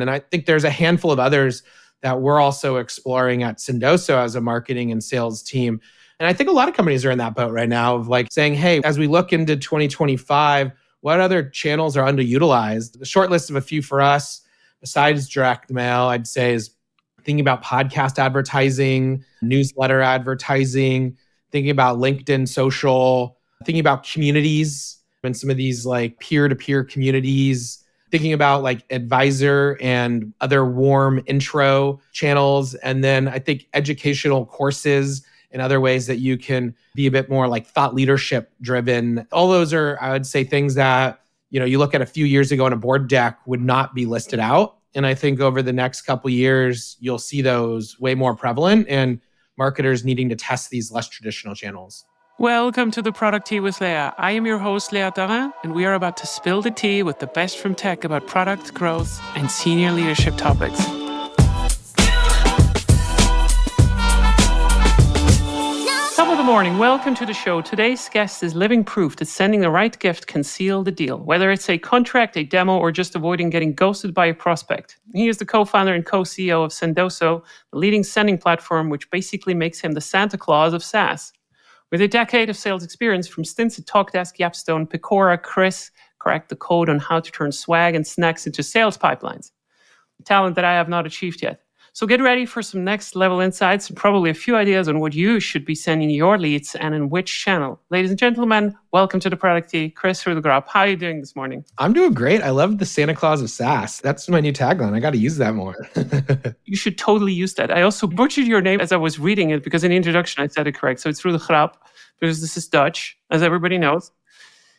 And I think there's a handful of others that we're also exploring at Sendoso as a marketing and sales team. And I think a lot of companies are in that boat right now of like saying, hey, as we look into 2025, what other channels are underutilized? The short list of a few for us, besides direct mail, I'd say is thinking about podcast advertising, newsletter advertising, thinking about LinkedIn social, thinking about communities and some of these like peer-to-peer communities, thinking about like advisor and other warm intro channels. And then I think educational courses and other ways that you can be a bit more like thought leadership driven. All those are, I would say, things that, you look at a few years ago in a board deck would not be listed out. And I think over the next couple of years, you'll see those way more prevalent and marketers needing to test these less traditional channels. Welcome to the Product Tea with Leah. I am your host, Leah Darrin, and we are about to spill the tea with the best from tech about product growth and senior leadership topics. Top of the morning, welcome to the show. Today's guest is living proof that sending the right gift can seal the deal, whether it's a contract, a demo, or just avoiding getting ghosted by a prospect. He is the co-founder and co-CEO of Sendoso, the leading sending platform, which basically makes him the Santa Claus of SaaS. With a decade of sales experience from stints at Talkdesk, Yapstone, Pecora, Kris cracked the code on how to turn swag and snacks into sales pipelines. Talent that I have not achieved yet. So get ready for some next level insights and probably a few ideas on what you should be sending your leads and in which channel. Ladies and gentlemen, welcome to the Product Tea. Kris Rudeegraap, how are you doing this morning? I'm doing great. I love the Santa Claus of SaaS. That's my new tagline. I got to use that more. You should totally use that. I also butchered your name as I was reading it because in the introduction I said it correct. So it's Rudeegraap because this is Dutch, as everybody knows.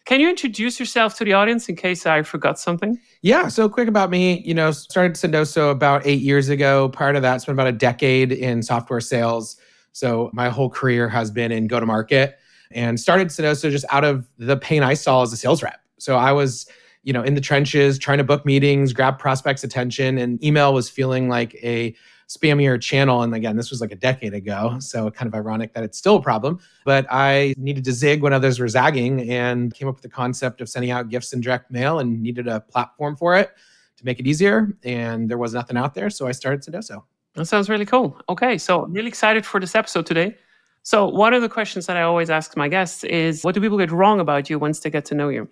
Can you introduce yourself to the audience in case I forgot something? Yeah, so quick about me, started Sendoso about 8 years ago. Prior to that, spent about a decade in software sales. So my whole career has been in go-to-market and started Sendoso just out of the pain I saw as a sales rep. So I was, in the trenches, trying to book meetings, grab prospects' attention, and email was feeling like a spammier channel. And again, this was like a decade ago. So kind of ironic that it's still a problem. But I needed to zig when others were zagging and came up with the concept of sending out gifts in direct mail and needed a platform for it to make it easier. And there was nothing out there. So I started Sendoso. That sounds really cool. Okay, so I'm really excited for this episode today. So one of the questions that I always ask my guests is, what do people get wrong about you once they get to know you?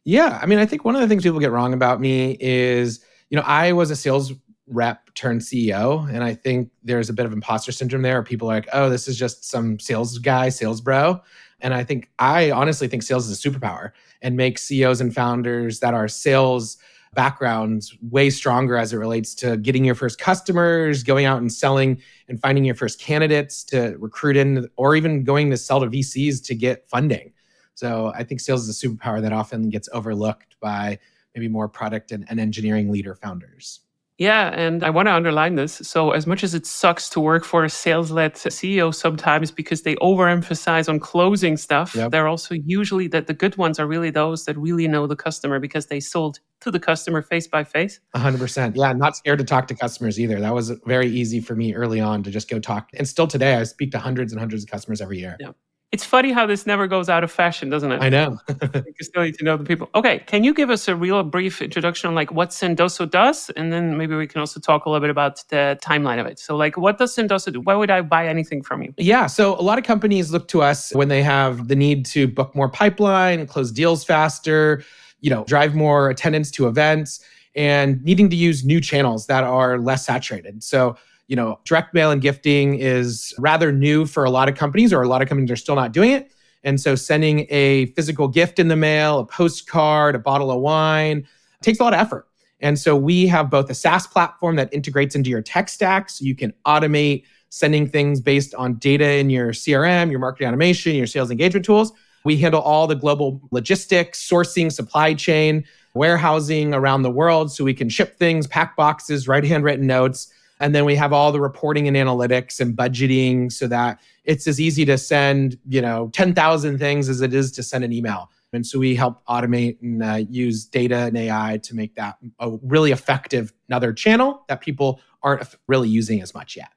Yeah, I think one of the things people get wrong about me is, I was a sales rep turned CEO. And I think there's a bit of imposter syndrome there. People are like, oh, this is just some sales guy, sales bro. And I honestly think sales is a superpower and makes CEOs and founders that are sales backgrounds way stronger as it relates to getting your first customers, going out and selling and finding your first candidates to recruit in, or even going to sell to VCs to get funding. So I think sales is a superpower that often gets overlooked by maybe more product and engineering leader founders. Yeah, and I want to underline this. So as much as it sucks to work for a sales-led CEO sometimes because they overemphasize on closing stuff, they're also usually that the good ones are really those that really know the customer because they sold to the customer face by face. 100%. Yeah, not scared to talk to customers either. That was very easy for me early on to just go talk. And still today, I speak to hundreds and hundreds of customers every year. Yeah. It's funny how this never goes out of fashion, doesn't it? I know. You still need to know the people. Okay, can you give us a real brief introduction on what Sendoso does? And then maybe we can also talk a little bit about the timeline of it. So what does Sendoso do? Why would I buy anything from you? Yeah, so a lot of companies look to us when they have the need to book more pipeline, close deals faster, drive more attendance to events, and needing to use new channels that are less saturated. So direct mail and gifting is rather new for a lot of companies, or a lot of companies are still not doing it. And so sending a physical gift in the mail, a postcard, a bottle of wine, takes a lot of effort. And so we have both a SaaS platform that integrates into your tech stack, so you can automate sending things based on data in your CRM, your marketing automation, your sales engagement tools. We handle all the global logistics, sourcing, supply chain, warehousing around the world, so we can ship things, pack boxes, write handwritten notes. And then we have all the reporting and analytics and budgeting so that it's as easy to send, 10,000 things as it is to send an email. And so we help automate and use data and AI to make that a really effective another channel that people aren't really using as much yet.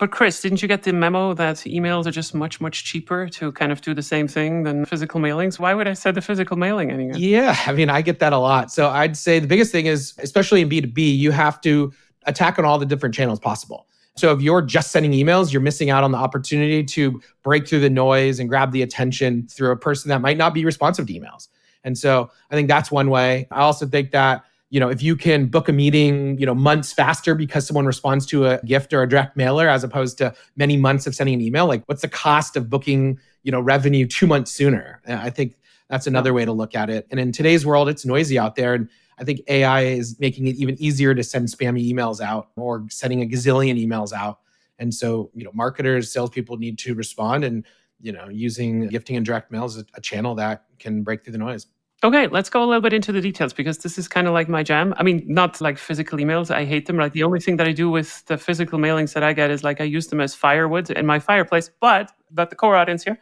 But Kris, didn't you get the memo that emails are just much, much cheaper to kind of do the same thing than physical mailings? Why would I send the physical mailing anymore? Yeah, I mean, I get that a lot. So I'd say the biggest thing is, especially in B2B, you have to attack on all the different channels possible. So if you're just sending emails, you're missing out on the opportunity to break through the noise and grab the attention through a person that might not be responsive to emails. And so I think that's one way. I also think that, if you can book a meeting, months faster because someone responds to a gift or a direct mailer, as opposed to many months of sending an email, like what's the cost of booking, revenue 2 months sooner? I think that's another way to look at it. And in today's world, it's noisy out there. And I think AI is making it even easier to send spammy emails out or sending a gazillion emails out. And so, marketers, salespeople need to respond, and, using gifting and direct mail is a channel that can break through the noise. Okay, let's go a little bit into the details, because this is kind of like my jam. I mean, not like physical emails. I hate them. Like the only thing that I do with the physical mailings that I get is like I use them as firewood in my fireplace. But the core audience here,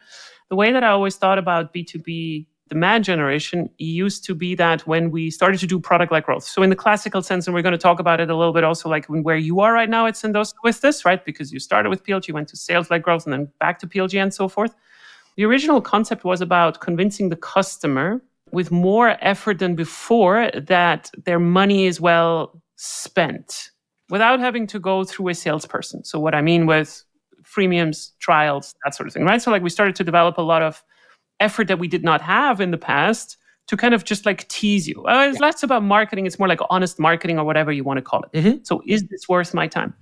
the way that I always thought about B2B demand generation used to be that when we started to do product-led growth. So in the classical sense, and we're going to talk about it a little bit also, like where you are right now at Sendoso with this, right? Because you started with PLG, went to sales-led growth, and then back to PLG and so forth. The original concept was about convincing the customer with more effort than before that their money is well spent without having to go through a salesperson. So what I mean with freemiums, trials, that sort of thing, right? So like we started to develop a lot of effort that we did not have in the past to kind of just like tease you. It's less about marketing. It's more like honest marketing or whatever you want to call it. Mm-hmm. So is this worth my time?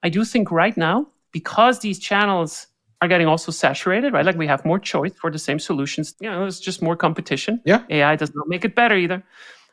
I do think right now, because these channels are getting also saturated, right? Like we have more choice for the same solutions. There's just more competition. Yeah. AI does not make it better either.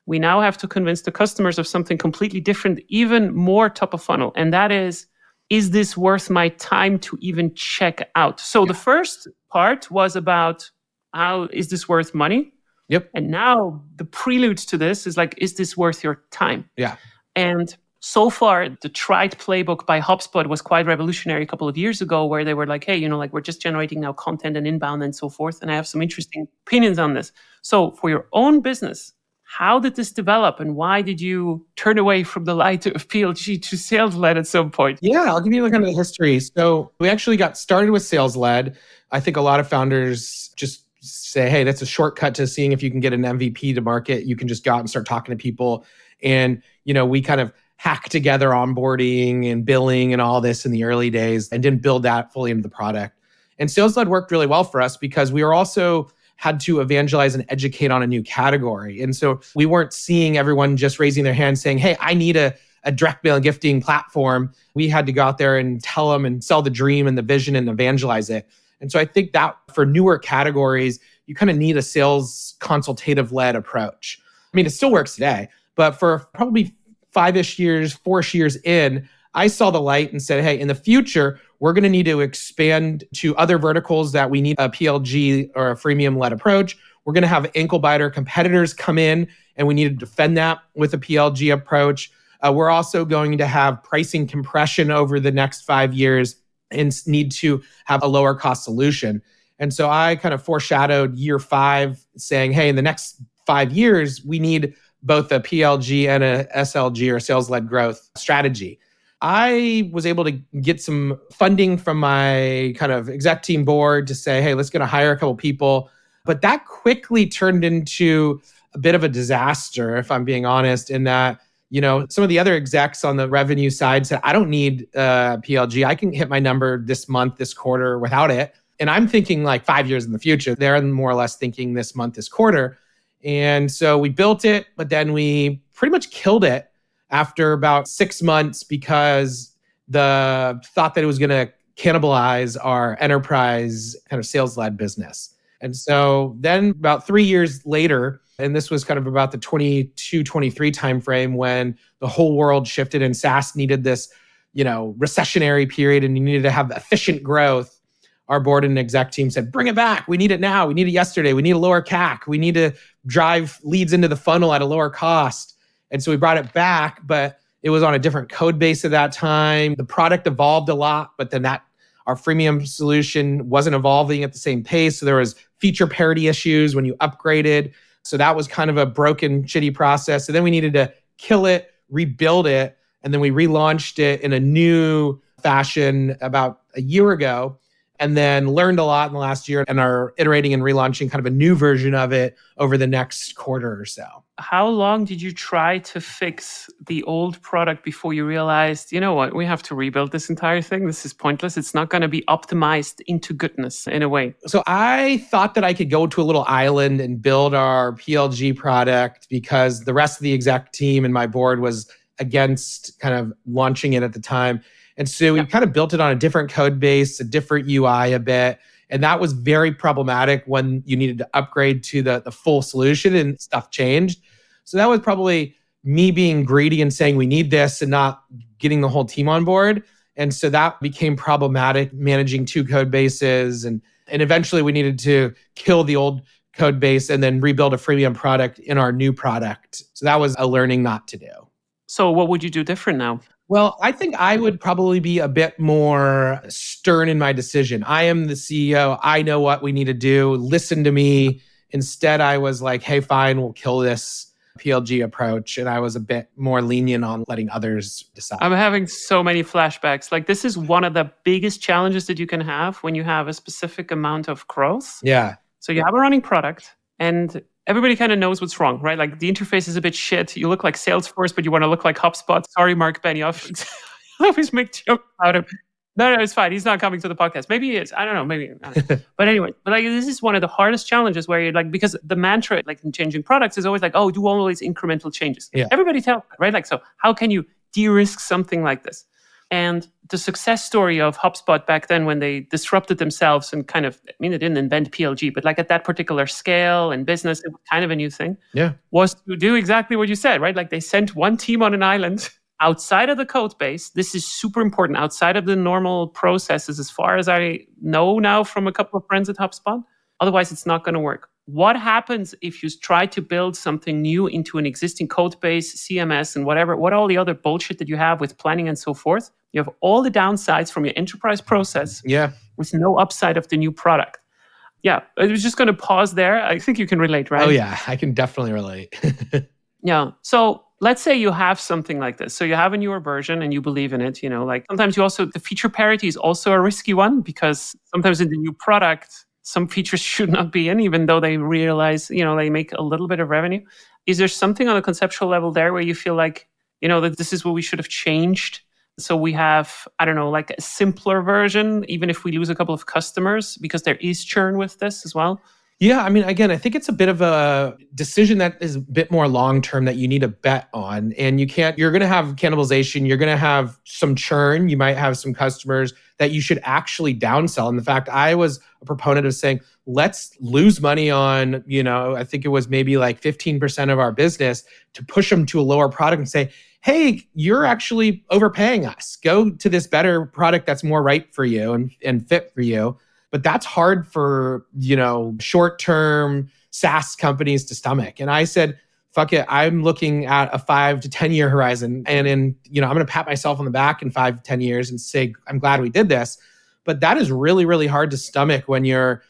We now have to convince the customers of something completely different, even more top of funnel. And that is this worth my time to even check out? So the first part was about how is this worth money? Yep. And now the prelude to this is like, is this worth your time? Yeah. And so far, the tried playbook by HubSpot was quite revolutionary a couple of years ago, where they were like, hey, we're just generating now content and inbound and so forth. And I have some interesting opinions on this. So for your own business, how did this develop, and why did you turn away from the light of PLG to sales-led at some point? Yeah, I'll give you kind of the history. So we actually got started with sales-led. I think a lot of founders just say, hey, that's a shortcut to seeing if you can get an MVP to market. You can just go out and start talking to people. And, we kind of hack together onboarding and billing and all this in the early days and didn't build that fully into the product. And sales-led worked really well for us because we were also had to evangelize and educate on a new category. And so we weren't seeing everyone just raising their hand saying, hey, I need a direct mail gifting platform. We had to go out there and tell them and sell the dream and the vision and evangelize it. And so I think that for newer categories, you kind of need a sales consultative-led approach. I mean, it still works today, but for probably 4-ish years in, I saw the light and said, hey, in the future, we're going to need to expand to other verticals that we need a PLG or a freemium-led approach. We're going to have ankle biter competitors come in, and we need to defend that with a PLG approach. We're also going to have pricing compression over the next 5 years and need to have a lower cost solution. And so I kind of foreshadowed year 5 saying, hey, in the next 5 years, we need both a PLG and a SLG or sales-led growth strategy. I was able to get some funding from my kind of exec team board to say, hey, let's go to hire a couple people. But that quickly turned into a bit of a disaster, if I'm being honest, in that, some of the other execs on the revenue side said, I don't need PLG. I can hit my number this month, this quarter without it. And I'm thinking like 5 years in the future. They're more or less thinking this month, this quarter. And so we built it, but then we pretty much killed it after about 6 months because the thought that it was going to cannibalize our enterprise kind of sales-led business. And so then about 3 years later, and this was kind of about the 22, 23 timeframe when the whole world shifted and SaaS needed this, recessionary period and you needed to have efficient growth. Our board and exec team said, bring it back. We need it now. We need it yesterday. We need a lower CAC. We need to drive leads into the funnel at a lower cost. And so we brought it back, but it was on a different code base at that time. The product evolved a lot, but then our freemium solution wasn't evolving at the same pace. So there was feature parity issues when you upgraded. So that was kind of a broken, shitty process. So then we needed to kill it, rebuild it, and then we relaunched it in a new fashion about a year ago, and then learned a lot in the last year and are iterating and relaunching kind of a new version of it over the next quarter or so. How long did you try to fix the old product before you realized, you know what, we have to rebuild this entire thing? This is pointless. It's not going to be optimized into goodness in a way. So I thought that I could go to a little island and build our PLG product because the rest of the exec team and my board was against kind of launching it at the time. And so we kind of built it on a different code base, a different UI a bit. And that was very problematic when you needed to upgrade to the full solution and stuff changed. So that was probably me being greedy and saying we need this and not getting the whole team on board. And so that became problematic, managing two code bases. And eventually we needed to kill the old code base and then rebuild a freemium product in our new product. So that was a learning not to do. So what would you do different now? Well, I think I would probably be a bit more stern in my decision. I am the CEO. I know what we need to do. Listen to me. Instead, I was like, hey, fine, we'll kill this PLG approach. And I was a bit more lenient on letting others decide. I'm having so many flashbacks. Like, this is one of the biggest challenges that you can have when you have a specific amount of growth. Yeah. So you have a running product and everybody kind of knows what's wrong, right? Like the interface is a bit shit. You look like Salesforce, but you want to look like HubSpot. Sorry, Mark Benioff. I always make jokes about him. No, it's fine. He's not coming to the podcast. Maybe he is. I don't know. Maybe. I don't know. But anyway, this is one of the hardest challenges where you're like, because the mantra, like in changing products, is always like, oh, do all these incremental changes. Yeah. Everybody tells, right? Like, so how can you de-risk something like this? And the success story of HubSpot back then when they disrupted themselves and kind of, I mean, they didn't invent PLG, but like at that particular scale and business, it was kind of a new thing, was to do exactly what you said, right? Like they sent one team on an island outside of the code base. This is super important, outside of the normal processes, as far as I know now from a couple of friends at HubSpot. Otherwise, it's not going to work. What happens if you try to build something new into an existing code base, CMS, and whatever, what all the other bullshit that you have with planning and so forth? You have all the downsides from your enterprise process with no upside of the new product. Yeah, I was just going to pause there. I think you can relate, right? Oh, yeah, I can definitely relate. Yeah. So let's say you have something like this. So you have a newer version and you believe in it, like sometimes you also, the feature parity is also a risky one because sometimes in the new product, some features should not be in, even though they realize, they make a little bit of revenue. Is there something on a conceptual level there where you feel like, that this is what we should have changed? So we have, I don't know, like a simpler version, even if we lose a couple of customers, because there is churn with this as well. Yeah, I mean, again, I think it's a bit of a decision that is a bit more long-term that you need to bet on. And you're going to have cannibalization. You're going to have some churn. You might have some customers that you should actually downsell. And in fact, I was a proponent of saying, let's lose money on, I think it was maybe like 15% of our business to push them to a lower product and say, hey, you're actually overpaying us. Go to this better product that's more right for you and fit for you. But that's hard for, short-term SaaS companies to stomach. And I said, fuck it, I'm looking at a 5 to 10 year horizon. And I'm going to pat myself on the back in 5 to 10 years and say, I'm glad we did this. But that is really, really hard to stomach when you're,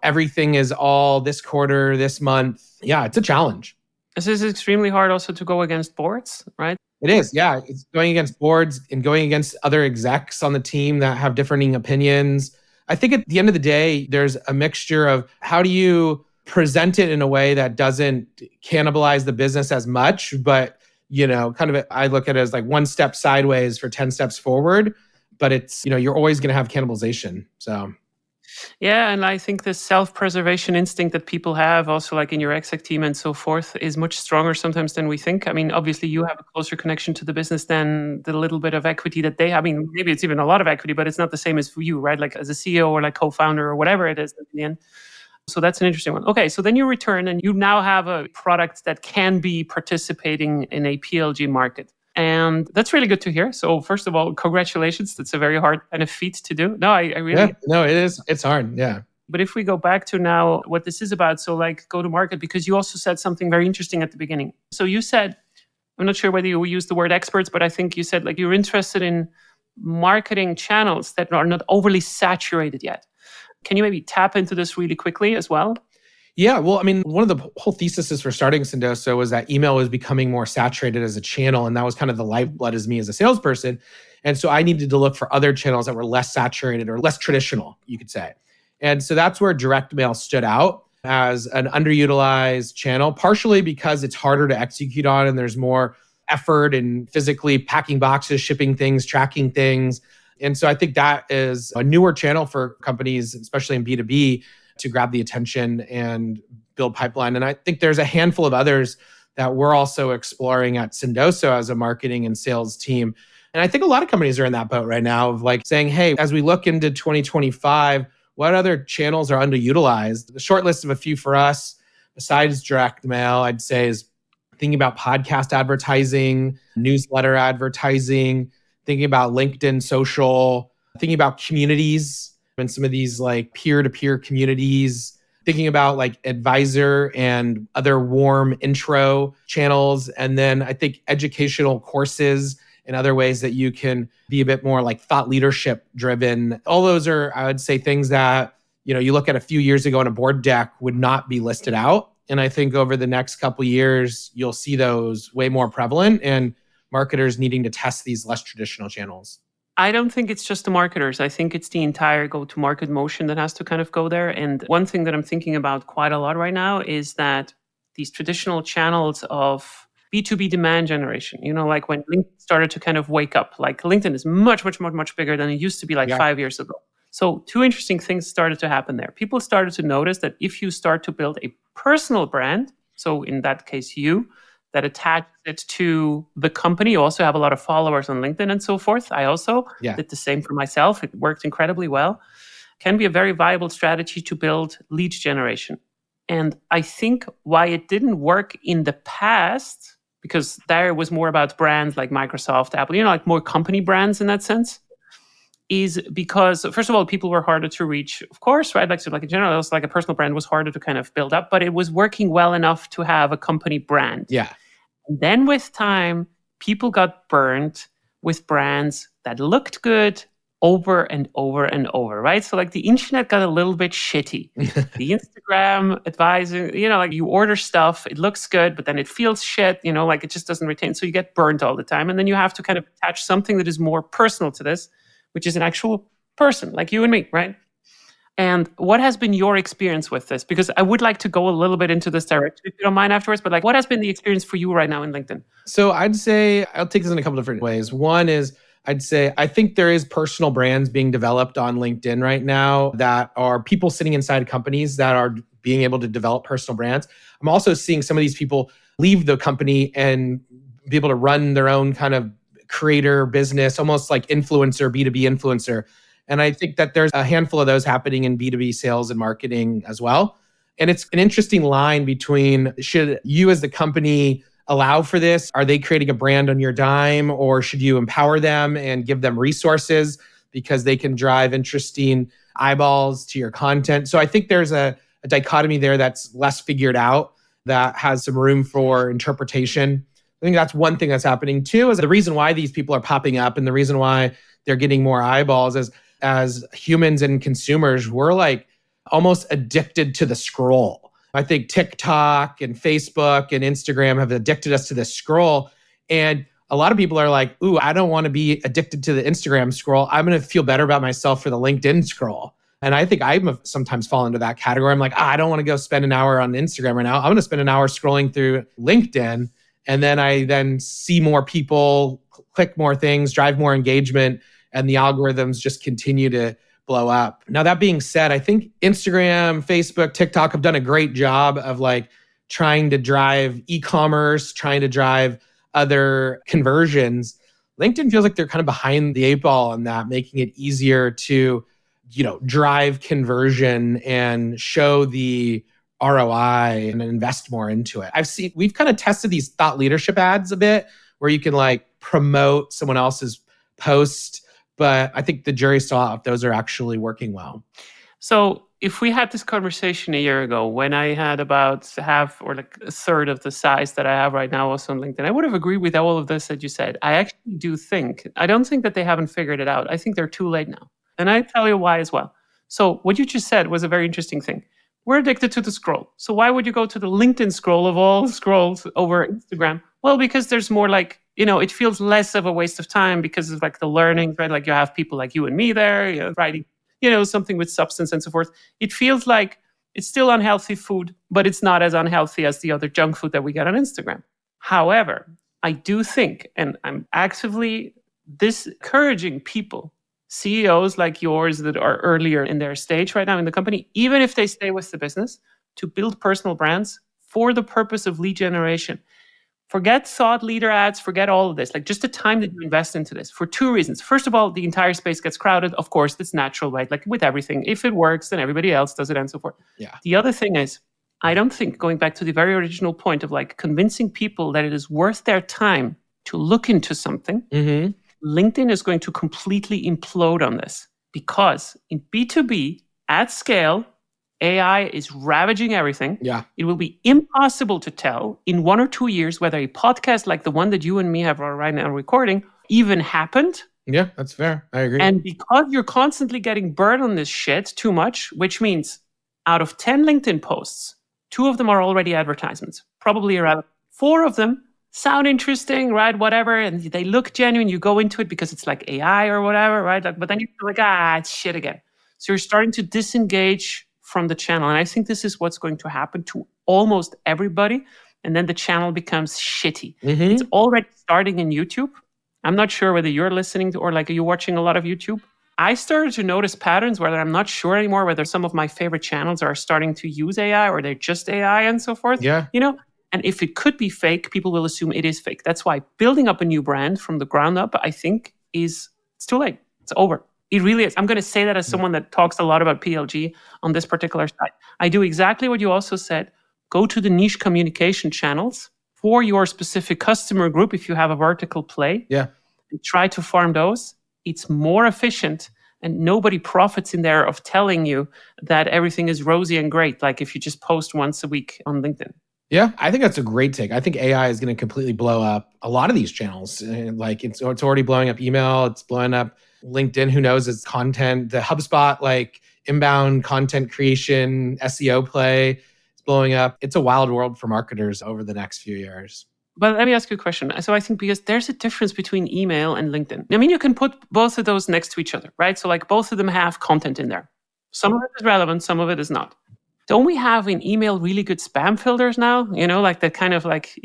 everything is all this quarter, this month. Yeah, it's a challenge. This is extremely hard also to go against boards, right? It is, yeah. It's going against boards and going against other execs on the team that have differing opinions. I think at the end of the day, there's a mixture of how do you present it in a way that doesn't cannibalize the business as much, but, I look at it as like one step sideways for 10 steps forward, but it's, you're always going to have cannibalization. So. Yeah, and I think the self-preservation instinct that people have also like in your exec team and so forth is much stronger sometimes than we think. I mean, obviously you have a closer connection to the business than the little bit of equity that they have. I mean, maybe it's even a lot of equity, but it's not the same as for you, right? Like as a CEO or like co-founder or whatever it is in the end. So that's an interesting one. Okay, so then you return and you now have a product that can be participating in a PLG market. And that's really good to hear. So first of all, congratulations. That's a very hard kind of feat to do. No, I really... Yeah, no, it is. It's hard, yeah. But if we go back to now what this is about, so like go to market, because you also said something very interesting at the beginning. So you said, I'm not sure whether you used the word experts, but I think you said like you're interested in marketing channels that are not overly saturated yet. Can you maybe tap into this really quickly as well? Yeah, well, I mean, one of the whole theses for starting Sendoso was that email was becoming more saturated as a channel. And that was kind of the lifeblood as me as a salesperson. And so I needed to look for other channels that were less saturated or less traditional, you could say. And so that's where direct mail stood out as an underutilized channel, partially because it's harder to execute on and there's more effort in physically packing boxes, shipping things, tracking things. And so I think that is a newer channel for companies, especially in B2B, to grab the attention and build pipeline. And I think there's a handful of others that we're also exploring at Sendoso as a marketing and sales team. And I think a lot of companies are in that boat right now of like saying, hey, as we look into 2025, what other channels are underutilized? The short list of a few for us, besides direct mail, I'd say is thinking about podcast advertising, newsletter advertising, thinking about LinkedIn social, thinking about communities and some of these like peer-to-peer communities, thinking about like advisor and other warm intro channels. And then I think educational courses and other ways that you can be a bit more like thought leadership driven. All those are, I would say, things that, you look at a few years ago on a board deck would not be listed out. And I think over the next couple of years, you'll see those way more prevalent and marketers needing to test these less traditional channels. I don't think it's just the marketers. I think it's the entire go-to-market motion that has to kind of go there. And one thing that I'm thinking about quite a lot right now is that these traditional channels of B2B demand generation, like when LinkedIn started to kind of wake up, like LinkedIn is much, much, much, much bigger than it used to be like 5 years ago. So two interesting things started to happen there. People started to notice that if you start to build a personal brand, so in that case, that attaches it to the company. You also have a lot of followers on LinkedIn and so forth. I also did the same for myself. It worked incredibly well. Can be a very viable strategy to build lead generation. And I think why it didn't work in the past, because there was more about brands like Microsoft, Apple, like more company brands in that sense, is because, first of all, people were harder to reach, of course, right? Like in general, it was like a personal brand was harder to kind of build up, but it was working well enough to have a company brand. Yeah. And then with time, people got burnt with brands that looked good over and over and over, right? So like the internet got a little bit shitty. The Instagram advising, like you order stuff, it looks good, but then it feels shit, like it just doesn't retain. So you get burnt all the time. And then you have to kind of attach something that is more personal to this, which is an actual person like you and me, right? And what has been your experience with this? Because I would like to go a little bit into this direction, if you don't mind afterwards, but like what has been the experience for you right now in LinkedIn? So I'd say I'll take this in a couple different ways. One is I'd say I think there is personal brands being developed on LinkedIn right now that are people sitting inside companies that are being able to develop personal brands. I'm also seeing some of these people leave the company and be able to run their own kind of creator business, almost like influencer, B2B influencer. And I think that there's a handful of those happening in B2B sales and marketing as well. And it's an interesting line between should you as the company allow for this? Are they creating a brand on your dime, or should you empower them and give them resources because they can drive interesting eyeballs to your content? So I think there's a dichotomy there that's less figured out that has some room for interpretation. I think that's one thing that's happening too, is the reason why these people are popping up and the reason why they're getting more eyeballs is as humans and consumers, we're like almost addicted to the scroll. I think TikTok and Facebook and Instagram have addicted us to this scroll. And a lot of people are like, ooh, I don't want to be addicted to the Instagram scroll. I'm going to feel better about myself for the LinkedIn scroll. And I think I sometimes fall into that category. I'm like, I don't want to go spend an hour on Instagram right now. I'm going to spend an hour scrolling through LinkedIn. And then I see more people, click more things, drive more engagement, and the algorithms just continue to blow up. Now, that being said, I think Instagram, Facebook, TikTok have done a great job of like trying to drive e-commerce, trying to drive other conversions. LinkedIn feels like they're kind of behind the eight ball on that, making it easier to, drive conversion and show the ROI and invest more into it. We've kind of tested these thought leadership ads a bit where you can like promote someone else's post, but I think the jury's still out if those are actually working well. So if we had this conversation a year ago, when I had about half or like a third of the size that I have right now also on LinkedIn, I would have agreed with all of this that you said. I actually I don't think that they haven't figured it out. I think they're too late now. And I tell you why as well. So what you just said was a very interesting thing. We're addicted to the scroll. So why would you go to the LinkedIn scroll of all scrolls over Instagram? Well, because there's more like it feels less of a waste of time because of like the learnings, right? Like you have people like you and me there, writing, something with substance and so forth. It feels like it's still unhealthy food, but it's not as unhealthy as the other junk food that we get on Instagram. However, I do think, and I'm actively discouraging people, CEOs like yours that are earlier in their stage right now in the company, even if they stay with the business, to build personal brands for the purpose of lead generation. Forget thought leader ads, forget all of this. Like just the time that you invest into this for two reasons. First of all, the entire space gets crowded. Of course, that's natural, right? Like with everything. If it works, then everybody else does it and so forth. Yeah. The other thing is, I don't think, going back to the very original point of like convincing people that it is worth their time to look into something, LinkedIn is going to completely implode on this because in B2B at scale, AI is ravaging everything. Yeah. It will be impossible to tell in 1 or 2 years whether a podcast like the one that you and me have right now recording even happened. Yeah, that's fair. I agree. And because you're constantly getting burned on this shit too much, which means out of 10 LinkedIn posts, 2 of them are already advertisements. Probably around 4 of them sound interesting, right? Whatever. And they look genuine. You go into it because it's like AI or whatever, right? Like, but then you're like, it's shit again. So you're starting to disengage from the channel. And I think this is what's going to happen to almost everybody. And then the channel becomes shitty. It's already starting in YouTube. I'm not sure whether you're listening to or like, are you watching a lot of YouTube? I started to notice patterns where I'm not sure anymore whether some of my favorite channels are starting to use AI or they're just AI and so forth. Yeah. And if it could be fake, people will assume it is fake. That's why building up a new brand from the ground up, I think it's too late. It's over. It really is. I'm going to say that as someone that talks a lot about PLG on this particular side. I do exactly what you also said. Go to the niche communication channels for your specific customer group if you have a vertical play. Yeah. And try to farm those. It's more efficient and nobody profits in there of telling you that everything is rosy and great, like if you just post once a week on LinkedIn. Yeah, I think that's a great take. I think AI is going to completely blow up a lot of these channels. Like it's already blowing up email. It's blowing up LinkedIn. Who knows? It's content. The HubSpot, like inbound content creation, SEO play, it's blowing up. It's a wild world for marketers over the next few years. But let me ask you a question. So I think because there's a difference between email and LinkedIn. I mean, you can put both of those next to each other, right? So like both of them have content in there. Some of it is relevant, some of it is not. Don't we have in email really good spam filters now? Like that kind of like,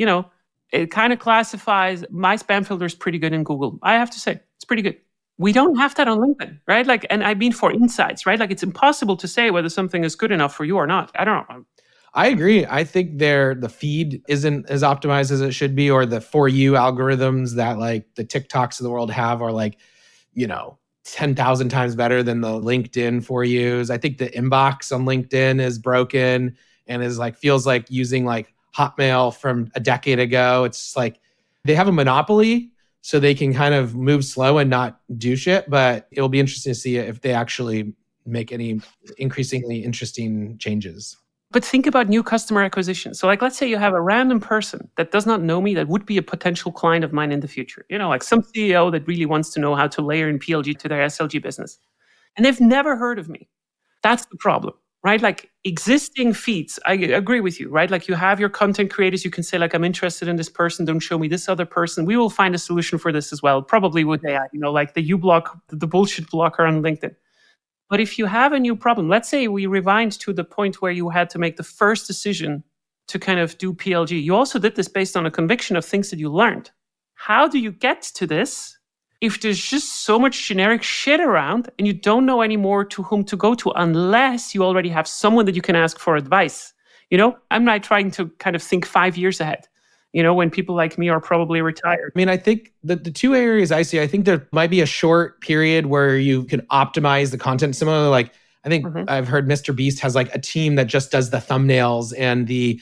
it kind of classifies, my spam filter is pretty good in Google. I have to say, it's pretty good. We don't have that on LinkedIn, right? Like, and I mean for insights, right? Like it's impossible to say whether something is good enough for you or not. I don't know. I agree. I think the feed isn't as optimized as it should be, or the For You algorithms that like the TikToks of the world have are like, 10,000 times better than the LinkedIn For Yous. I think the inbox on LinkedIn is broken and is like, feels like using like Hotmail from a decade ago. It's like they have a monopoly, so they can kind of move slow and not do shit. But it'll be interesting to see if they actually make any increasingly interesting changes. But think about new customer acquisition. So like, let's say you have a random person that does not know me that would be a potential client of mine in the future. Like some CEO that really wants to know how to layer in PLG to their SLG business. And they've never heard of me. That's the problem, right? Like existing feeds, I agree with you, right? Like you have your content creators, you can say like, I'm interested in this person, don't show me this other person. We will find a solution for this as well, probably with AI, like the uBlock, the bullshit blocker on LinkedIn. But if you have a new problem, let's say we rewind to the point where you had to make the first decision to kind of do PLG. You also did this based on a conviction of things that you learned. How do you get to this if there's just so much generic shit around and you don't know anymore to whom to go to unless you already have someone that you can ask for advice? I'm not trying to kind of think 5 years ahead. When people like me are probably retired. I mean, I think the two areas I see, I think there might be a short period where you can optimize the content. Similarly, like I think I've heard Mr. Beast has like a team that just does the thumbnails and the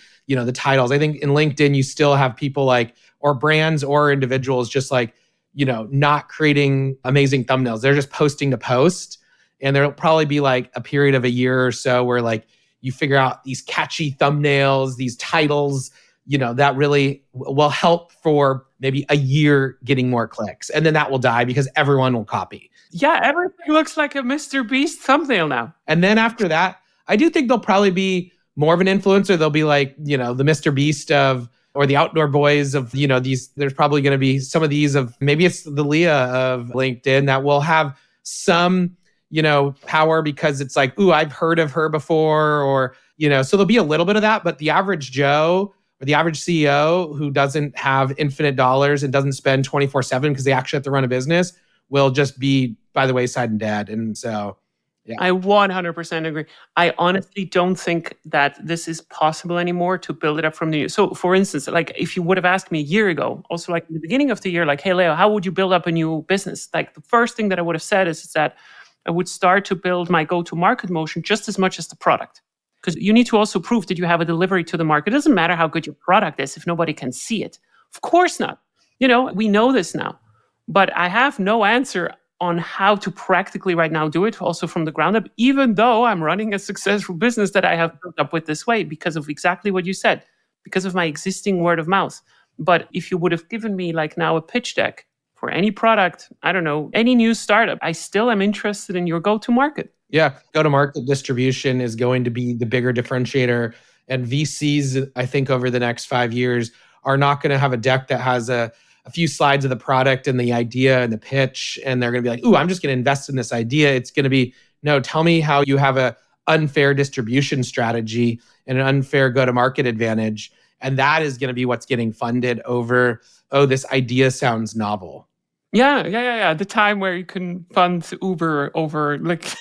titles. I think in LinkedIn, you still have people like, or brands or individuals just like, not creating amazing thumbnails. They're just posting to post. And there'll probably be like a period of a year or so where like you figure out these catchy thumbnails, these titles, that really will help for maybe a year getting more clicks. And then that will die because everyone will copy. Yeah, everything looks like a Mr. Beast thumbnail now. And then after that, I do think there'll probably be more of an influencer. They'll be like, the Mr. Beast of or the outdoor boys of, these, there's probably going to be some of these of, maybe it's the Leah of LinkedIn that will have some, power because it's like, ooh, I've heard of her before, or, so there'll be a little bit of that, but the average Joe or the average CEO who doesn't have infinite dollars and doesn't spend 24/7 because they actually have to run a business will just be by the wayside and dead. And so, yeah. I 100% agree. I honestly don't think that this is possible anymore to build it up from the. So, for instance, like if you would have asked me a year ago, also like in the beginning of the year, like, hey, Leo, how would you build up a new business? Like the first thing that I would have said is that I would start to build my go-to-market motion just as much as the product. Because you need to also prove that you have a delivery to the market. It doesn't matter how good your product is if nobody can see it. Of course not. We know this now. But I have no answer on how to practically right now do it, also from the ground up, even though I'm running a successful business that I have built up with this way because of exactly what you said, because of my existing word of mouth. But if you would have given me like now a pitch deck for any product, I don't know, any new startup, I still am interested in your go-to-market. Yeah, go-to-market distribution is going to be the bigger differentiator. And VCs, I think over the next 5 years, are not going to have a deck that has a few slides of the product and the idea and the pitch. And they're going to be like, ooh, I'm just going to invest in this idea. It's going to be, no, tell me how you have a unfair distribution strategy and an unfair go-to-market advantage. And that is going to be what's getting funded over, oh, this idea sounds novel. Yeah. The time where you can fund Uber over like,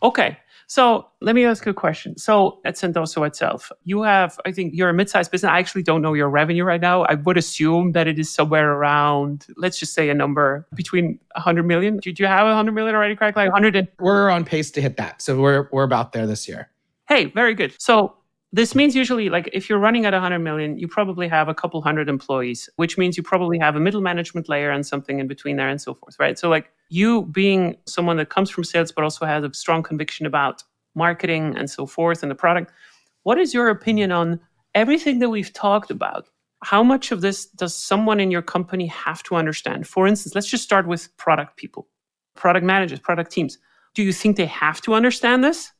okay. So let me ask you a question. So at Sendoso itself, you have, I think you're a mid-sized business. I actually don't know your revenue right now. I would assume that it is somewhere around, let's just say a number between 100 million. Did you have 100 million already, Craig? Like 100? We're on pace to hit that. So we're about there this year. Hey, very good. So this means usually like if you're running at 100 million, you probably have a couple hundred employees, which means you probably have a middle management layer and something in between there and so forth, right? So like you being someone that comes from sales, but also has a strong conviction about marketing and so forth and the product, what is your opinion on everything that we've talked about? How much of this does someone in your company have to understand? For instance, let's just start with product people, product managers, product teams. Do you think they have to understand this?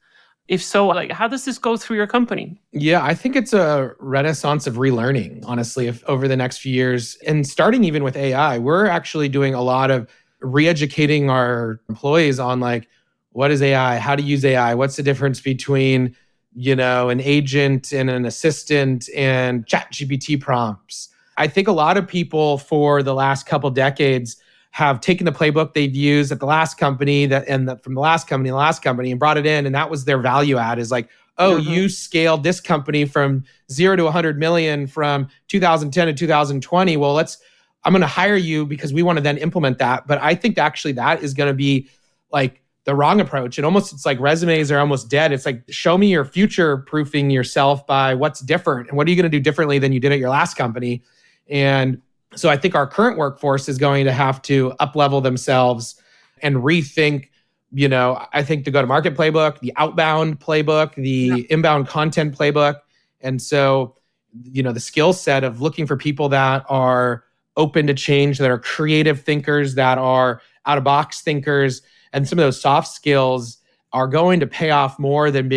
If so, like, how does this go through your company? Yeah, I think it's a renaissance of relearning, honestly, if over the next few years. And starting even with AI, we're actually doing a lot of re-educating our employees on like, what is AI? How to use AI? What's the difference between, an agent and an assistant and ChatGPT prompts? I think a lot of people for the last couple decades have taken the playbook they've used at the last company from the last company and brought it in. And that was their value add is like, oh, you scaled this company from 0 to 100 million from 2010 to 2020. Well, I'm going to hire you because we want to then implement that. But I think actually that is going to be like the wrong approach. And almost it's like resumes are almost dead. It's like, show me your future proofing yourself by what's different. And what are you going to do differently than you did at your last company? And so I think our current workforce is going to have to up-level themselves and rethink, I think the go-to-market playbook, the outbound playbook, the inbound content playbook. And so, the skill set of looking for people that are open to change, that are creative thinkers, that are out-of-box thinkers, and some of those soft skills are going to pay off more than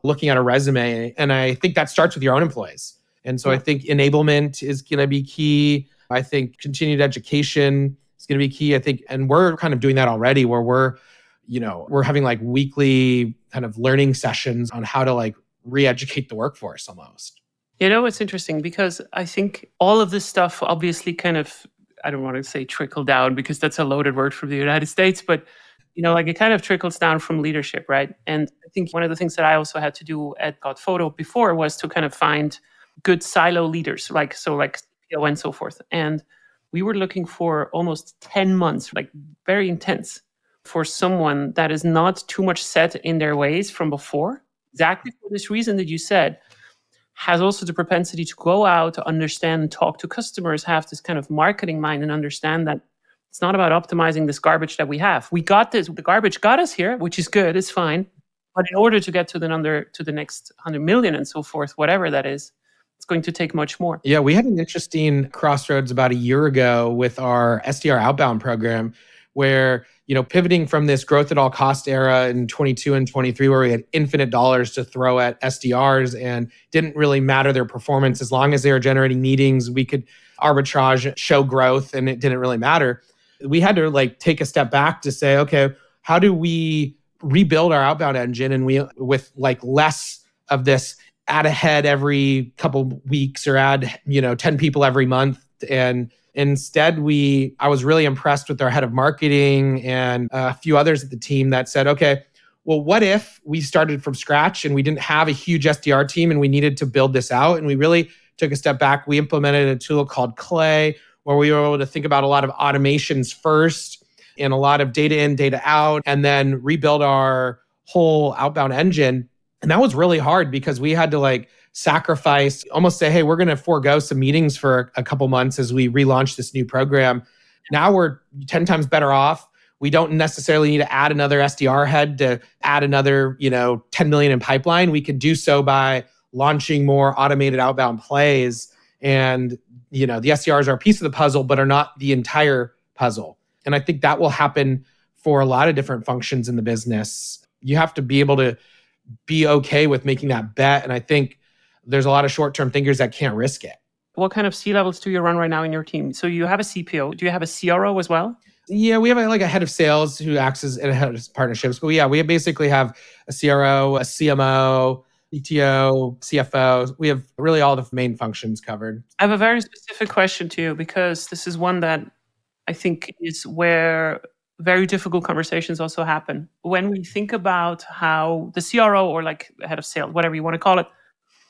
looking at a resume. And I think that starts with your own employees. And so I think enablement is going to be key. I think continued education is going to be key. I think, and we're kind of doing that already where we're having like weekly kind of learning sessions on how to like re-educate the workforce almost. It's interesting because I think all of this stuff obviously kind of, I don't want to say trickle down because that's a loaded word from the United States, but like it kind of trickles down from leadership, right? And I think one of the things that I also had to do at Got Photo before was to kind of find good silo leaders, like CPO and so forth. And we were looking for almost 10 months, like very intense, for someone that is not too much set in their ways from before, exactly for this reason that you said, has also the propensity to go out, to understand and talk to customers, have this kind of marketing mind and understand that it's not about optimizing this garbage that we have. We got this, the garbage got us here, which is good, it's fine. But in order to get to the next 100 million and so forth, whatever that is, it's going to take much more. Yeah, we had an interesting crossroads about a year ago with our SDR outbound program where, pivoting from this growth at all cost era in 22 and 23, where we had infinite dollars to throw at SDRs and didn't really matter their performance. As long as they were generating meetings, we could arbitrage, show growth, and it didn't really matter. We had to take a step back to say, okay, how do we rebuild our outbound engine and with less of this add a head every couple weeks or add 10 people every month. And instead I was really impressed with our head of marketing and a few others at the team that said, okay, well, what if we started from scratch and we didn't have a huge SDR team and we needed to build this out? And we really took a step back. We implemented a tool called Clay, where we were able to think about a lot of automations first and a lot of data in, data out, and then rebuild our whole outbound engine. And that was really hard because we had to sacrifice, almost say, hey, we're going to forego some meetings for a couple months as we relaunch this new program. Now we're 10 times better off. We don't necessarily need to add another SDR head to add another, 10 million in pipeline. We could do so by launching more automated outbound plays. And, the SDRs are a piece of the puzzle, but are not the entire puzzle. And I think that will happen for a lot of different functions in the business. You have to be able to be okay with making that bet. And I think there's a lot of short-term thinkers that can't risk it. What kind of C-levels do you run right now in your team? So you have a CPO. Do you have a CRO as well? Yeah, we have a head of sales who acts as a head of partnerships. But yeah, we basically have a CRO, a CMO, CTO, CFO. We have really all the main functions covered. I have a very specific question to you because this is one that I think is where very difficult conversations also happen. When we think about how the CRO or head of sales, whatever you want to call it,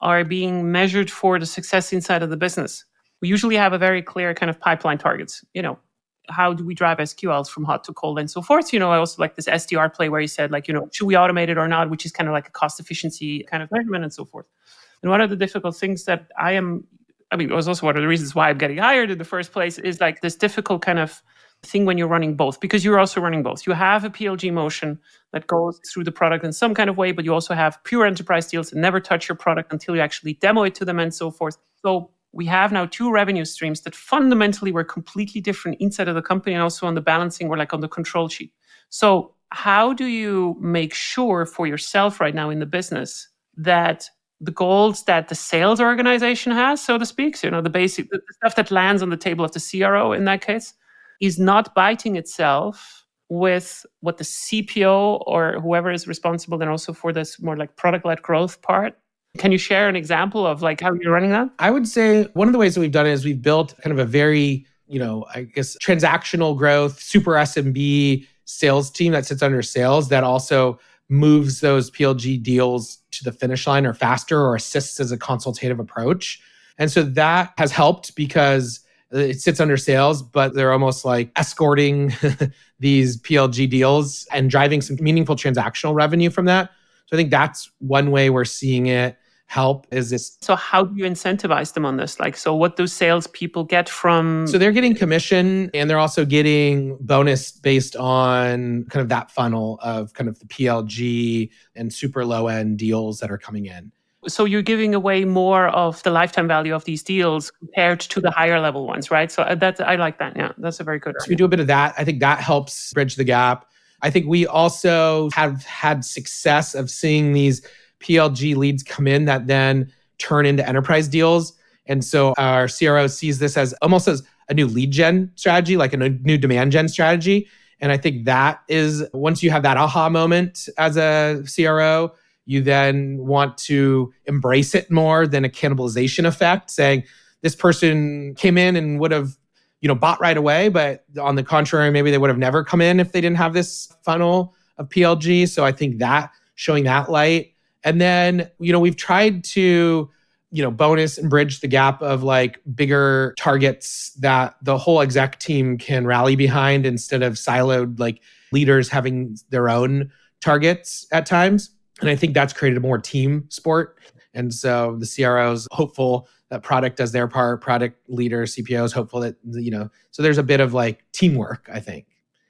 are being measured for the success inside of the business, we usually have a very clear kind of pipeline targets. How do we drive SQLs from hot to cold and so forth? I also like this SDR play where you said, should we automate it or not, which is kind of like a cost efficiency kind of measurement and so forth. And one of the difficult things that it was also one of the reasons why I'm getting hired in the first place is this difficult kind of thing when you're running both, because you're also running both. You have a PLG motion that goes through the product in some kind of way, but you also have pure enterprise deals that never touch your product until you actually demo it to them and so forth. So we have now two revenue streams that fundamentally were completely different inside of the company, and also on the balancing or on the control sheet. So how do you make sure for yourself right now in the business that the goals that the sales organization has, so to speak, the basic, the stuff that lands on the table of the CRO in that case, is not biting itself with what the CPO or whoever is responsible then also for this more product-led growth part? Can you share an example of how you're running that? I would say one of the ways that we've done it is we've built kind of a very, transactional growth, super SMB sales team that sits under sales that also moves those PLG deals to the finish line or faster or assists as a consultative approach. And so that has helped because it sits under sales, but they're almost escorting these PLG deals and driving some meaningful transactional revenue from that. So I think that's one way we're seeing it help is this. So how do you incentivize them on this? So what do salespeople get from? So they're getting commission and they're also getting bonus based on kind of that funnel of kind of the PLG and super low end deals that are coming in. So you're giving away more of the lifetime value of these deals compared to the higher level ones, right? So I like that. Yeah, that's a very good idea. So we do a bit of that. I think that helps bridge the gap. I think we also have had success of seeing these PLG leads come in that then turn into enterprise deals. And so our CRO sees this as almost as a new lead gen strategy, like a new demand gen strategy. And I think that is, once you have that aha moment as a CRO, you then want to embrace it more than a cannibalization effect, saying this person came in and would have, bought right away. But on the contrary, maybe they would have never come in if they didn't have this funnel of PLG. So I think that showing that light. And then, we've tried to, bonus and bridge the gap of bigger targets that the whole exec team can rally behind instead of siloed leaders having their own targets at times. And I think that's created a more team sport. And so the CRO is hopeful that product does their part, product leader, CPO is hopeful that, so there's a bit of teamwork, I think.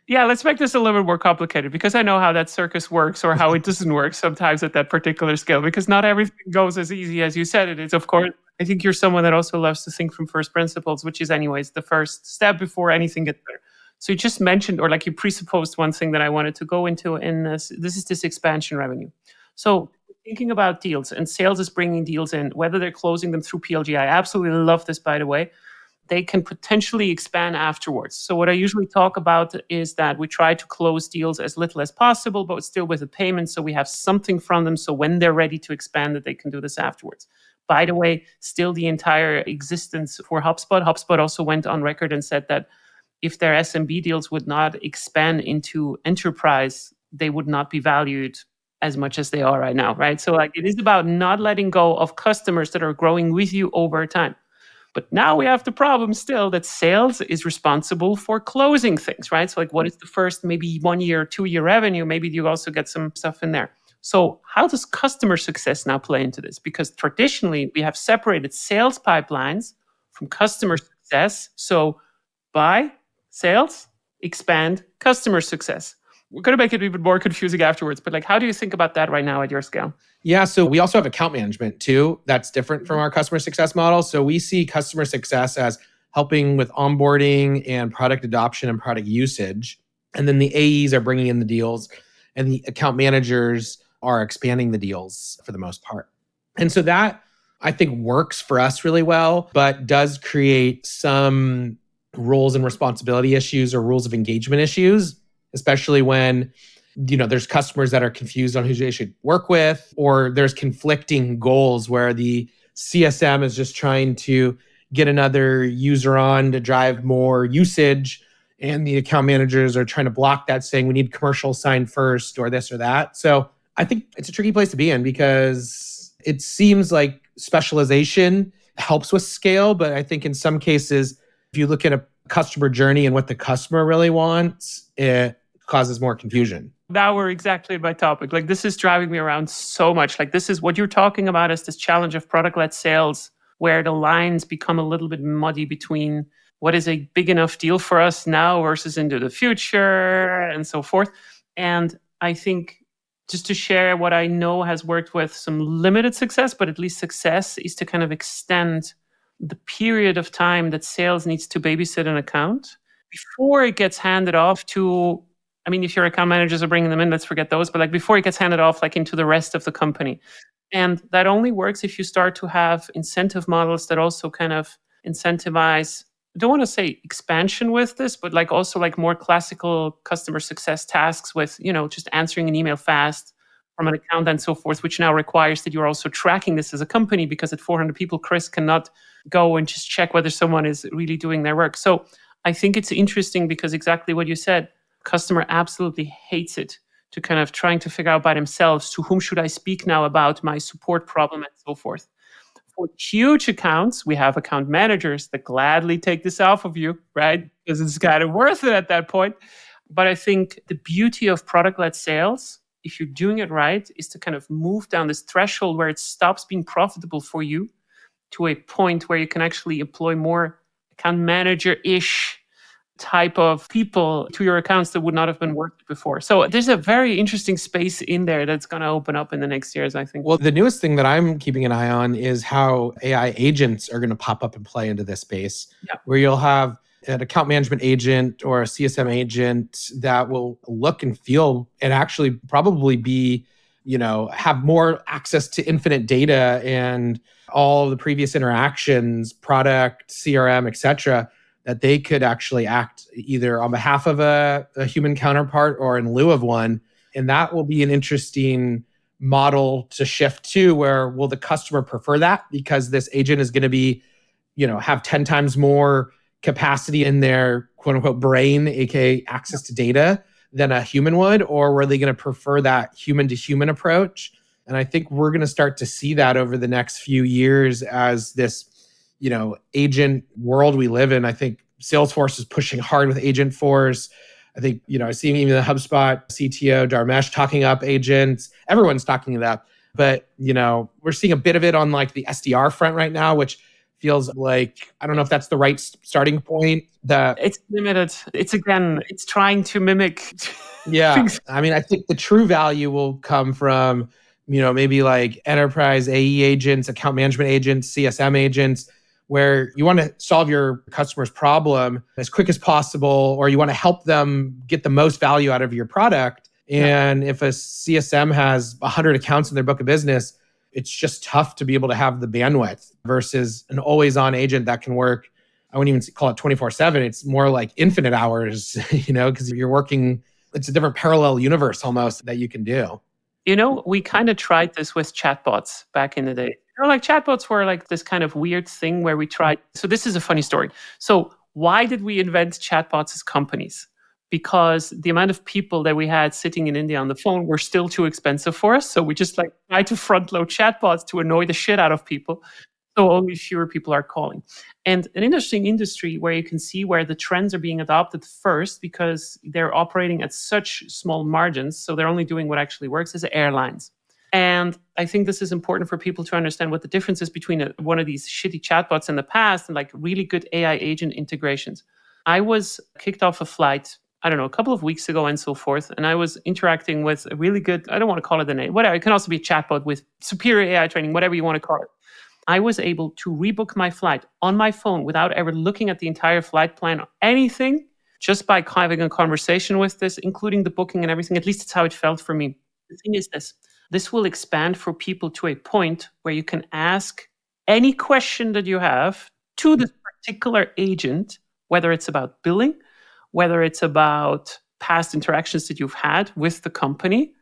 Yeah, let's make this a little bit more complicated because I know how that circus works or how it doesn't work sometimes at that particular scale, because not everything goes as easy as you said it is. Of course, I think you're someone that also loves to think from first principles, which is anyways the first step before anything gets better. So you just mentioned, or like you presupposed one thing that I wanted to go into in this is this expansion revenue. So thinking about deals, and sales is bringing deals in, whether they're closing them through PLG. I absolutely love this, by the way. They can potentially expand afterwards. So what I usually talk about is that we try to close deals as little as possible, but still with a payment, so we have something from them. So when they're ready to expand, that they can do this afterwards. By the way, still the entire existence for HubSpot also went on record and said that if their SMB deals would not expand into enterprise, they would not be valued as much as they are right now, right? So like it is about not letting go of customers that are growing with you over time. But now we have the problem still that sales is responsible for closing things, right? So like what is the first maybe 1 year, 2 year revenue? Maybe you also get some stuff in there. So how does customer success now play into this? Because traditionally we have separated sales pipelines from customer success. So buy, sales, expand, customer success. We're going to make it even more confusing afterwards, but like, how do you think about that right now at your scale? Yeah, so we also have account management too. That's different from our customer success model. So we see customer success as helping with onboarding and product adoption and product usage. And then the AEs are bringing in the deals, and the account managers are expanding the deals for the most part. And so that I think works for us really well, but does create some roles and responsibility issues or rules of engagement issues, especially when there's customers that are confused on who they should work with, or there's conflicting goals where the CSM is just trying to get another user on to drive more usage, and the account managers are trying to block that, saying we need commercial signed first or this or that. So I think it's a tricky place to be in because it seems like specialization helps with scale, but I think in some cases, if you look at a customer journey and what the customer really wants, it causes more confusion. Now we're exactly at my topic. Like this is driving me around so much. Like this is what you're talking about is this challenge of product-led sales, where the lines become a little bit muddy between what is a big enough deal for us now versus into the future and so forth. And I think just to share what I know has worked with some limited success, but at least success, is to kind of extend the period of time that sales needs to babysit an account before it gets handed off to, I mean, if your account managers are bringing them in, let's forget those, but like before it gets handed off like into the rest of the company. And that only works if you start to have incentive models that also kind of incentivize, I don't want to say expansion with this, but like also like more classical customer success tasks with, just answering an email fast from an account and so forth, which now requires that you're also tracking this as a company, because at 400 people, Kris cannot go and just check whether someone is really doing their work. So I think it's interesting because exactly what you said, customer absolutely hates it, to kind of trying to figure out by themselves, to whom should I speak now about my support problem and so forth. For huge accounts, we have account managers that gladly take this off of you, right? Because it's kind of worth it at that point. But I think the beauty of product-led sales, if you're doing it right, is to kind of move down this threshold where it stops being profitable for you to a point where you can actually employ more account manager-ish type of people to your accounts that would not have been worked before. So there's a very interesting space in there that's going to open up in the next years, I think. Well, the newest thing that I'm keeping an eye on is how AI agents are going to pop up and play into this space, where you'll have an account management agent or a CSM agent that will look and feel and actually probably be, have more access to infinite data and all the previous interactions, product, CRM, et cetera, that they could actually act either on behalf of a human counterpart or in lieu of one. And that will be an interesting model to shift to, where will the customer prefer that because this agent is going to be, have 10 times more capacity in their quote unquote brain, aka access to data, than a human would, or were they going to prefer that human to human approach? And I think we're going to start to see that over the next few years as this agent world we live in. I think Salesforce is pushing hard with Agentforce. I think, I see even the HubSpot CTO, Dharmesh, talking up agents. Everyone's talking it up. But, we're seeing a bit of it on like the SDR front right now, which feels like, I don't know if that's the right starting point. It's limited. It's trying to mimic. Yeah. things. I mean, I think the true value will come from, maybe like enterprise AE agents, account management agents, CSM agents, where you want to solve your customer's problem as quick as possible, or you want to help them get the most value out of your product. And if a CSM has 100 accounts in their book of business, it's just tough to be able to have the bandwidth versus an always on agent that can work. I wouldn't even call it 24/7. It's more like infinite hours, because you're working, it's a different parallel universe almost that you can do. We kind of tried this with chatbots back in the day. Like chatbots were like this kind of weird thing where we tried. So this is a funny story. So why did we invent chatbots as companies? Because the amount of people that we had sitting in India on the phone were still too expensive for us. So we just tried to front load chatbots to annoy the shit out of people. So only fewer people are calling. And an interesting industry where you can see where the trends are being adopted first because they're operating at such small margins. So they're only doing what actually works is airlines. And I think this is important for people to understand what the difference is between one of these shitty chatbots in the past and really good AI agent integrations. I was kicked off a flight, I don't know, a couple of weeks ago and so forth. And I was interacting with a really good, I don't want to call it a name, whatever. It can also be a chatbot with superior AI training, whatever you want to call it. I was able to rebook my flight on my phone without ever looking at the entire flight plan or anything, just by having a conversation with this, including the booking and everything. At least it's how it felt for me. The thing is this will expand for people to a point where you can ask any question that you have to this particular agent, whether it's about billing, whether it's about past interactions that you've had with the company,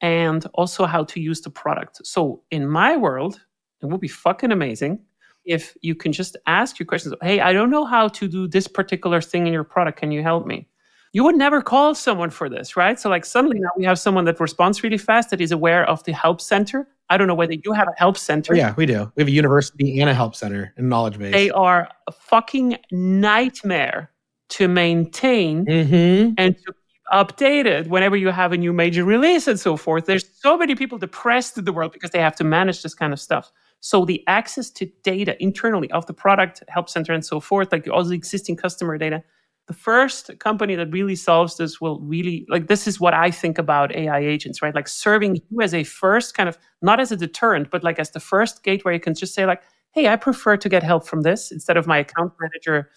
and also how to use the product. So in my world, it would be fucking amazing if you can just ask your questions. Hey, I don't know how to do this particular thing in your product. Can you help me? You would never call someone for this, right? So suddenly now we have someone that responds really fast, that is aware of the help center. I don't know whether you have a help center. Oh, yeah, we do. We have a university and a help center and knowledge base. They are a fucking nightmare to maintain and to updated whenever you have a new major release and so forth. There's so many people depressed in the world because they have to manage this kind of stuff. So the access to data internally of the product, help center and so forth, all the existing customer data, the first company that really solves this will really, this is what I think about AI agents, right? Serving you as a first kind of, not as a deterrent, but as the first gate where you can just say hey, I prefer to get help from this instead of my account manager,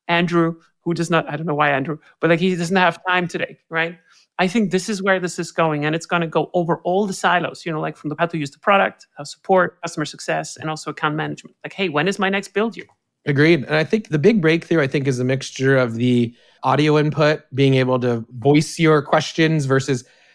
Andrew, who does not, I don't know why Andrew, but he doesn't have time today, right? I think this is where this is going, and it's going to go over all the silos, from how to use the product, how support, customer success, and also account management. Hey, when is my next build due? Agreed. And I think the big breakthrough, is a mixture of the audio input, being able to voice your questions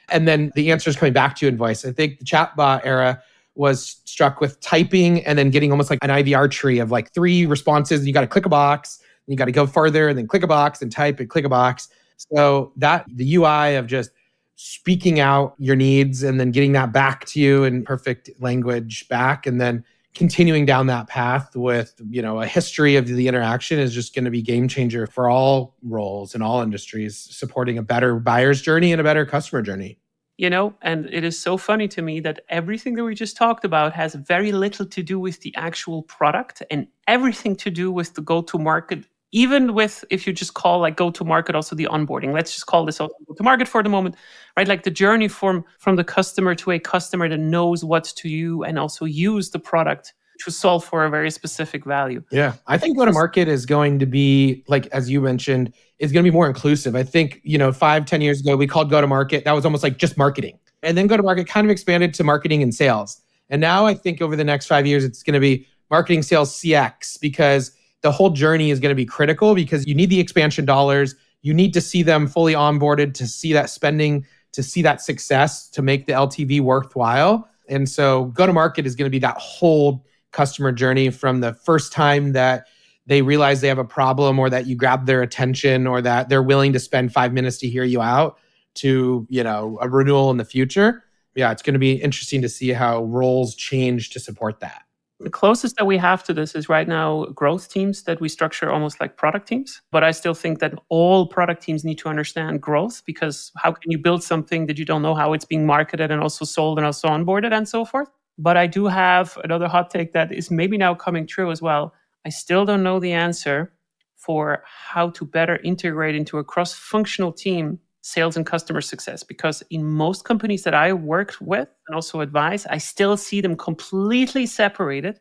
and then the answers coming back to you in voice. I think the chatbot era was struck with typing and then getting almost like an IVR tree of 3 responses. You got to click a box, you got to go further and then click a box and type and click a box. So that the UI of just speaking out your needs and then getting that back to you in perfect language back, and then continuing down that path with, a history of the interaction is just going to be game changer for all roles in all industries, supporting a better buyer's journey and a better customer journey. And it is so funny to me that everything that we just talked about has very little to do with the actual product and everything to do with the go-to-market. Even with, if you just call go-to-market also the onboarding, let's just call this also go-to-market for the moment, right? The journey from the customer to a customer that knows what to do and also use the product to solve for a very specific value. Yeah, I think go-to-market is going to be, as you mentioned, is going to be more inclusive. I think, 5-10 years ago, we called go-to-market, that was almost just marketing. And then go-to-market kind of expanded to marketing and sales. And now I think over the next 5 years, it's going to be marketing, sales, CX, because the whole journey is going to be critical because you need the expansion dollars. You need to see them fully onboarded to see that spending, to see that success, to make the LTV worthwhile. And so go-to-market is going to be that whole customer journey from the first time that they realize they have a problem or that you grab their attention or that they're willing to spend 5 minutes to hear you out to, a renewal in the future. Yeah, it's going to be interesting to see how roles change to support that. The closest that we have to this is right now growth teams that we structure almost like product teams. But I still think that all product teams need to understand growth, because how can you build something that you don't know how it's being marketed and also sold and also onboarded and so forth? But I do have another hot take that is maybe now coming true as well. I still don't know the answer for how to better integrate into a cross-functional team sales and customer success, because in most companies that I worked with and also advise, I still see them completely separated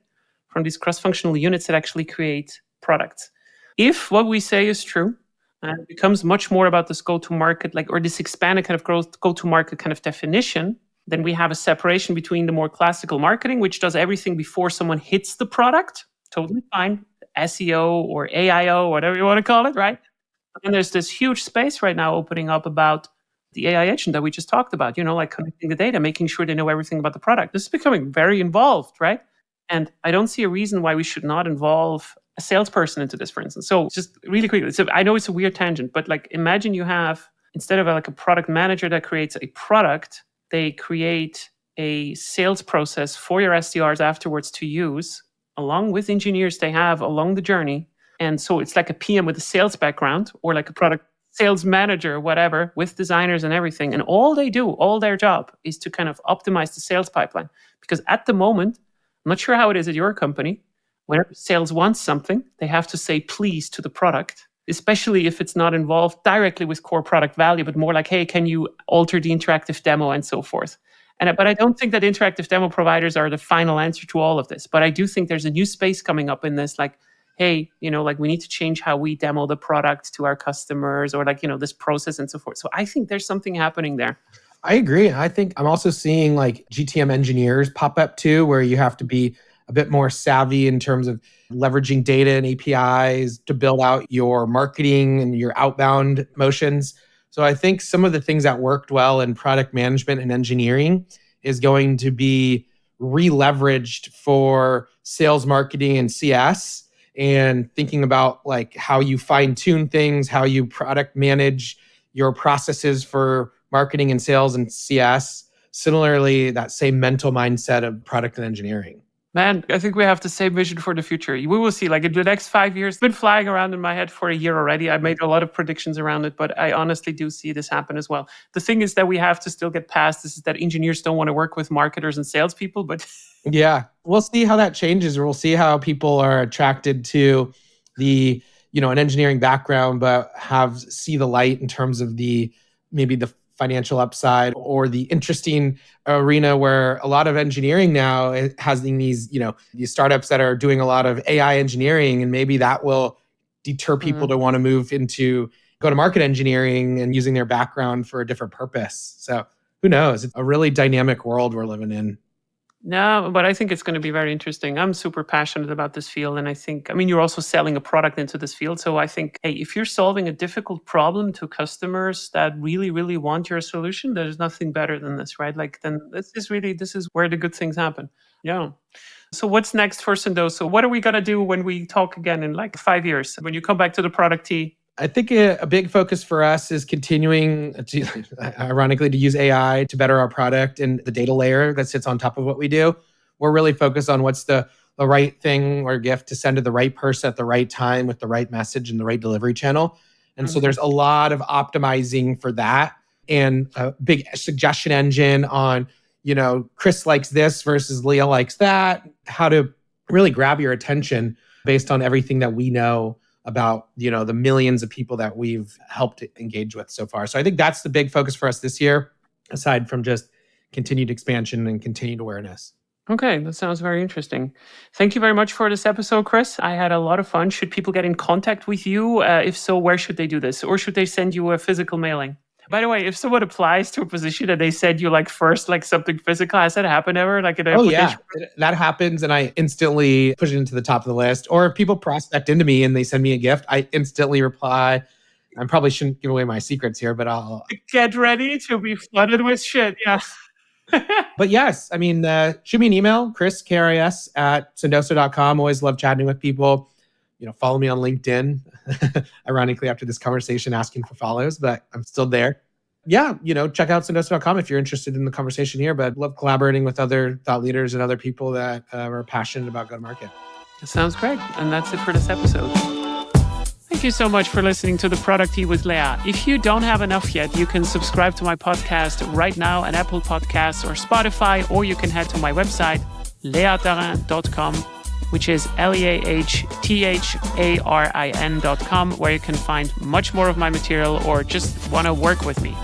from these cross-functional units that actually create products. If what we say is true, and it becomes much more about this go-to-market, or this expanded kind of growth go-to-market kind of definition, then we have a separation between the more classical marketing, which does everything before someone hits the product, totally fine, SEO or AIO, whatever you want to call it, right? And there's this huge space right now opening up about the AI agent that we just talked about, connecting the data, making sure they know everything about the product. This is becoming very involved, right? And I don't see a reason why we should not involve a salesperson into this, for instance. So just really quickly, so I know it's a weird tangent, but imagine you have, instead of a product manager that creates a product, they create a sales process for your SDRs afterwards to use, along with engineers they have along the journey. And so it's like a PM with a sales background, or like a product sales manager or whatever, with designers and everything. And all they do, all their job is to kind of optimize the sales pipeline. Because at the moment, I'm not sure how it is at your company, whenever sales wants something, they have to say please to the product, especially if it's not involved directly with core product value, but more like, hey, can you alter the interactive demo and so forth. But I don't think that interactive demo providers are the final answer to all of this. But I do think there's a new space coming up in this, hey, we need to change how we demo the product to our customers, or this process and so forth. So I think there's something happening there. I agree. I think I'm also seeing GTM engineers pop up too, where you have to be a bit more savvy in terms of leveraging data and APIs to build out your marketing and your outbound motions. So I think some of the things that worked well in product management and engineering is going to be re-leveraged for sales, marketing, and CS, and thinking about how you fine-tune things, how you product manage your processes for marketing and sales and CS. Similarly, that same mental mindset of product and engineering. Man, I think we have the same vision for the future. We will see, in the next 5 years, it's been flying around in my head for a year already. I made a lot of predictions around it, but I honestly do see this happen as well. The thing is that we have to still get past this, is that engineers don't want to work with marketers and salespeople, but... Yeah, we'll see how that changes. We'll see how people are attracted to the, an engineering background, but see the light in terms of maybe the financial upside, or the interesting arena where a lot of engineering now has these startups that are doing a lot of AI engineering, and maybe that will deter people to want to move into go-to-market engineering and using their background for a different purpose. So who knows? It's a really dynamic world we're living in. No, but I think it's going to be very interesting. I'm super passionate about this field. And I think, you're also selling a product into this field. So I think, hey, if you're solving a difficult problem to customers that really, really want your solution, there's nothing better than this, right? Then this is where the good things happen. Yeah. So what's next for Sendoso? What are we going to do when we talk again in 5 years, when you come back to the product T? I think a big focus for us is continuing to, ironically, to use AI to better our product and the data layer that sits on top of what we do. We're really focused on what's the right thing or gift to send to the right person at the right time with the right message and the right delivery channel. And so there's a lot of optimizing for that, and a big suggestion engine on, Kris likes this versus Leah likes that, how to really grab your attention based on everything that we know about, the millions of people that we've helped engage with so far. So I think that's the big focus for us this year, aside from just continued expansion and continued awareness. Okay, that sounds very interesting. Thank you very much for this episode, Kris. I had a lot of fun. Should people get in contact with you? If so, where should they do this? Or should they send you a physical mailing? By the way, if someone applies to a position and they send you first something physical, has that happened ever? An application? Yeah, that happens, and I instantly push it into the top of the list. Or if people prospect into me and they send me a gift, I instantly reply. I probably shouldn't give away my secrets here, but I'll get ready to be flooded with shit. Yeah. But yes, shoot me an email, Kris, K-R-I-S, @sendoso.com. Always love chatting with people. Follow me on LinkedIn. Ironically, after this conversation, asking for follows, but I'm still there. Yeah, check out sendoso.com if you're interested in the conversation here. But love collaborating with other thought leaders and other people that are passionate about go-to-market. That sounds great. And that's it for this episode. Thank you so much for listening to The Product Tea with Leah. If you don't have enough yet, you can subscribe to my podcast right now at Apple Podcasts or Spotify, or you can head to my website, leahtarin.com, which is leahtarin.com, where you can find much more of my material or just want to work with me.